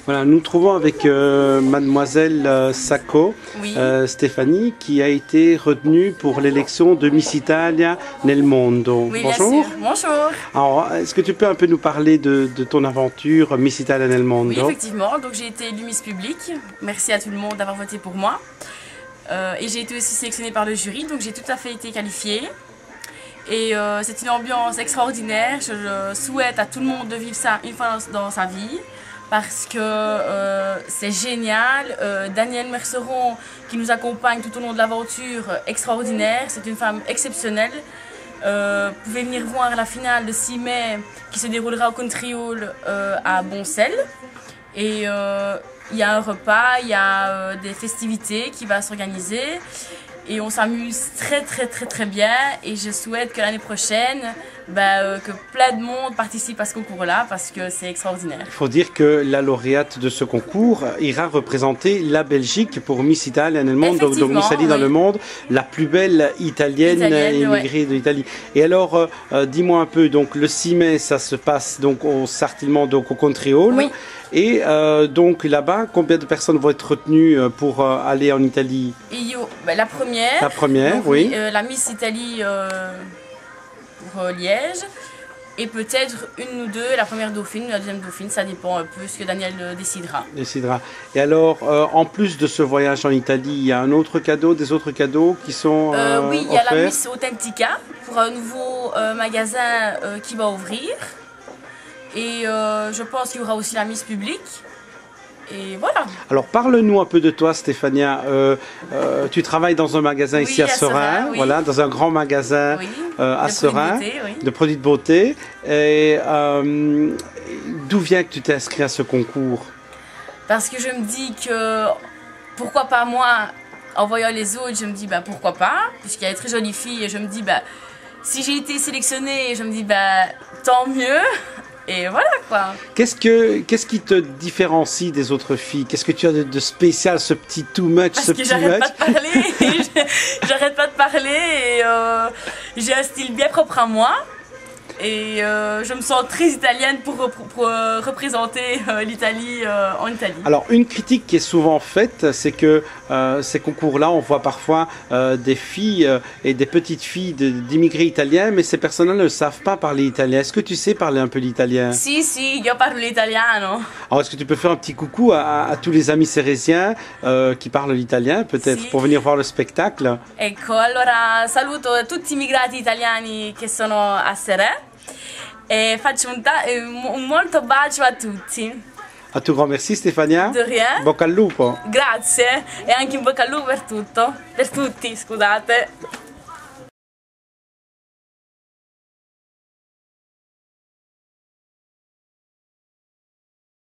Voilà, nous nous trouvons avec mademoiselle Sacco, Oui. Stéphanie, qui a été retenue pour l'élection de Miss Italia nel mondo. Oui, Bonjour. bien sûr. Bonjour. Alors, est-ce que tu peux un peu nous parler de ton aventure Miss Italia nel mondo? Oui, effectivement. Donc j'ai été élue Miss Public. Merci à tout le monde d'avoir voté pour moi. Et j'ai été aussi sélectionnée par le jury, donc j'ai tout à fait été qualifiée. Et c'est une ambiance extraordinaire. Je souhaite à tout le monde de vivre ça une fois dans sa vie. Parce que c'est génial. Danielle Merceron, qui nous accompagne tout au long de l'aventure, extraordinaire. C'est une femme exceptionnelle. Vous pouvez venir voir la finale le 6 mai qui se déroulera au Country Hall à Boncel. Et il y a un repas, il y a des festivités qui vont s'organiser. Et on s'amuse très bien. Et je souhaite que l'année prochaine, que plein de monde participe à ce concours-là parce que c'est extraordinaire. Il faut dire que la lauréate de ce concours ira représenter la Belgique pour Miss Italia nel mondo, donc Miss Italie dans le monde, la plus belle italienne émigrée d'Italie. Et alors, dis-moi un peu, donc le 6 mai, ça se passe donc au Sartillement, donc au Country Hall. Oui. Et donc là-bas, combien de personnes vont être retenues pour aller en Italie? La première. La première, donc, oui. La Miss Italie pour Liège. Et peut-être une ou deux, la première dauphine, la deuxième dauphine, ça dépend un peu ce que Daniel décidera. Et alors, en plus de ce voyage en Italie, il y a un autre cadeau, des autres cadeaux qui sont oui, il y a offerts. la Miss Authentica pour un nouveau magasin qui va ouvrir. Et je pense qu'il y aura aussi la Miss Public. Et voilà. Alors parle-nous un peu de toi, Stéphania. Tu travailles dans un magasin ici à Seraing, oui. Voilà, dans un grand magasin à Seraing, de produits de beauté. Et d'où vient que tu t'es inscrit à ce concours? Parce que je me dis que pourquoi pas moi, en voyant les autres, je me dis pourquoi pas, puisqu'il y a des très jolies filles et je me dis si j'ai été sélectionnée, je me dis tant mieux. Et voilà quoi. Qu'est-ce qui te différencie des autres filles? Qu'est-ce que tu as de spécial, ce petit too much? Parce que j'arrête pas de parler, j'arrête pas de parler et j'ai un style bien propre à moi. Et je me sens très italienne pour représenter l'Italie en Italie. Alors une critique qui est souvent faite, c'est que ces concours-là, on voit parfois des filles et des petites filles d'immigrés italiens, mais ces personnes-là ne savent pas parler italien. Est-ce que tu sais parler un peu l'italien? Si, io parlo l'italiano. Alors est-ce que tu peux faire un petit coucou à tous les amis sérésiens qui parlent l'italien, peut-être, pour venir voir le spectacle? Ecco, allora saluto tutti i immigrati italiani che sono a Seraing. E faccio un molto bacio a tutti. Un tout grand merci Stefania. De rien. Bocca al lupo. Grazie e anche in bocca al lupo per tutto. Per tutti, scusate.